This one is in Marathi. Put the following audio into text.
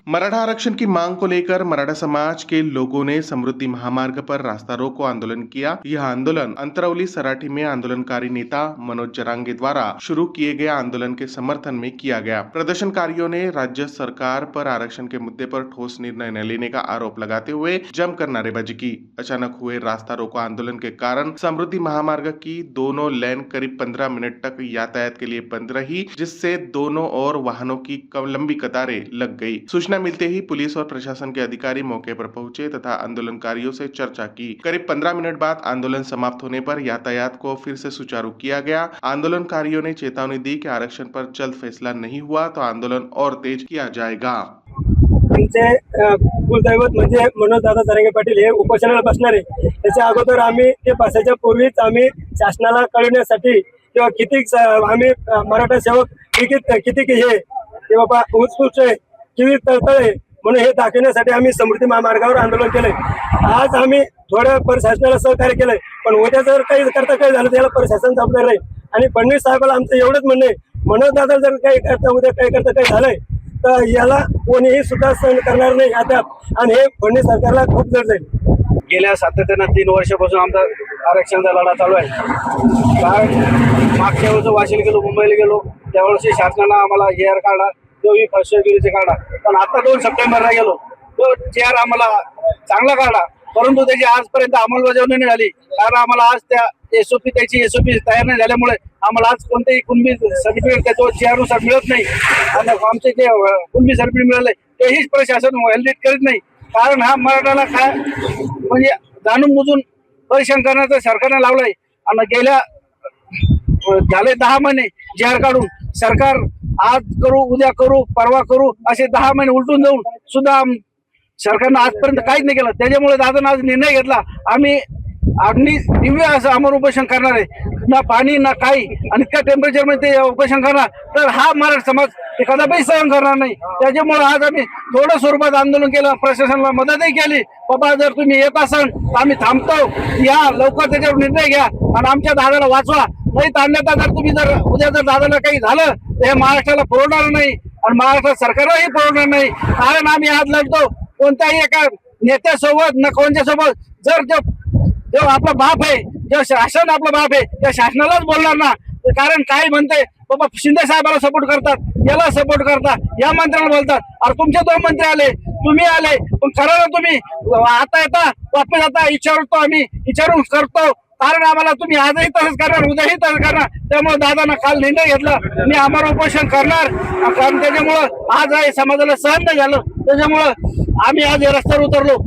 मराठा आरक्षण की मांग को लेकर मराठा समाज के लोगों ने समृद्धि महामार्ग पर रास्ता रोको आंदोलन किया। यह आंदोलन अंतरौली सराठी में आंदोलनकारी नेता मनोज जरांगे द्वारा शुरू किए गए आंदोलन के समर्थन में किया गया। प्रदर्शनकारियों ने राज्य सरकार पर आरक्षण के मुद्दे पर ठोस निर्णय न लेने का आरोप लगाते हुए जमकर नारेबाजी की। अचानक हुए रास्ता रोको आंदोलन के कारण समृद्धि महामार्ग की दोनों लेन करीब 15 मिनट तक यातायात के लिए बंद रही, जिससे दोनों ओर वाहनों की लंबी कतारें लग गई। सूचना मिलते ही पुलिस और प्रशासन के अधिकारी मौके पर पहुंचे तथा आंदोलनकारियों से चर्चा की। करीब 15 मिनट बाद आंदोलन समाप्त होने पर यातायात को फिर से सुचारू किया गया। आंदोलनकारियों ने चेतावनी दी कि आरक्षण पर जल्द फैसला नहीं हुआ तो आंदोलन और तेज किया जाएगा। आमचे कुलदैवत म्हणजे मनोजदादा जरांगे पाटील हे उपोषणाला बसणार आहे। त्याच्या अगोदर आम्ही ते बसायच्या पूर्वीच आम्ही शासनाला कळवण्यासाठी किंवा किती आम्ही मराठा सेवक किती हे की बाबा उत्स्फूर्त आहे किती तळतळ आहे म्हणून हे दाखवण्यासाठी आम्ही समृद्धी महामार्गावर आंदोलन केलंय। आज आम्ही थोडं प्रशासनाला सहकार्य केलंय, पण उद्या जर काही करता काही झालं त्याला प्रशासन जबाबदार नाही। आणि फडणवीस साहेबाला आमचं एवढंच म्हणणं आहे, मनोजदादा जर काही करता उद्या काही करता काही झालंय तर याला कोणीही सुद्धा सहन करणार नाही आता, आणि हे फडणवीस सरकारला खूप जड जाईल। गेल्या सातत्यानं 3 वर्षापासून आमचा आरक्षणाचा लढा चालू आहे। कारण मागच्या वेळेस वाशीला गेलो, मुंबईला गेलो, त्यावेळेस शासनानं आम्हाला JR काढला, तोही फसवेगिरीचे काढला। पण आता 2 सप्टेंबरला गेलो, तो JR आम्हाला चांगला काढला, परंतु त्याची आजपर्यंत अंमलबजावणी नाही झाली। कारण आम्हाला आज त्या SOP तयार नाही झाल्यामुळे आम्हाला आज कोणतेही कुणबी सर्टिफिकेट त्याच्यावर JR नुसार मिळत नाही। आणि आमचे जे कुणबी सर्टिफिकेट मिळाले तेही प्रशासन व्हॅलिडेट करीत नाही। कारण हा मराठाला काय म्हणजे जाणून बुजून परेशान करण्याचं सरकारने लावलंय। आणि गेल्या झाले 10 महिने JR काढून सरकार आज करू उद्या करू परवा करू असे 10 महिने उलटून जाऊन सुद्धा सरकारनं आजपर्यंत काहीच नाही केलं। त्याच्यामुळे दादानं आज निर्णय घेतला, आम्ही अग्नी दिव्य असं अमर उपोषण करणार आहे, ना पाणी ना काही, आणि इतक्या टेम्परेचर मध्ये ते उपोषण करणार तर हा मराठा समाज ते कदापि सहन करणार नाही। त्याच्यामुळे आज आम्ही थोडं स्वरूपात आंदोलन केलं, प्रशासनाला मदतही केली। बाबा जर तुम्ही येत असाल तर आम्ही थांबतो, या लवकर त्याच्यावर निर्णय घ्या आणि आमच्या दादाला वाचवा, नाही तर अन्यथा जर तुम्ही जर उद्या जर दादाला काही झालं तर हे महाराष्ट्राला परवडणार नाही आणि महाराष्ट्र सरकारलाही परवडणार नाही। कारण आम्ही आज लढतो कोणत्याही एका नेत्यासोबत ना कोणत्या सोबत, जर जो आपला बाप आहे, जो शासन आपला बाप आहे त्या शासनालाच बोलणार ना। कारण काय म्हणते बाबा शिंदे साहेबाला सपोर्ट करतात, याला सपोर्ट करतात, या मंत्र्याला बोलतात, अरे तुमचे 2 मंत्री आले, तुम्ही आले, पण करा ना तुम्ही, आता येता वापस आता विचारतो, आम्ही विचारून करतो। कारण आम्हाला तुम्ही आजही तसंच करणार, उद्याही तसंच करणार। त्यामुळे दादानं काल निर्णय घेतला, मी अमर उपोषण करणार, कारण त्याच्यामुळं आज आहे समाजाला सहन नाही झालं, त्याच्यामुळं आम्ही आज रस्त्यावर उतरलो।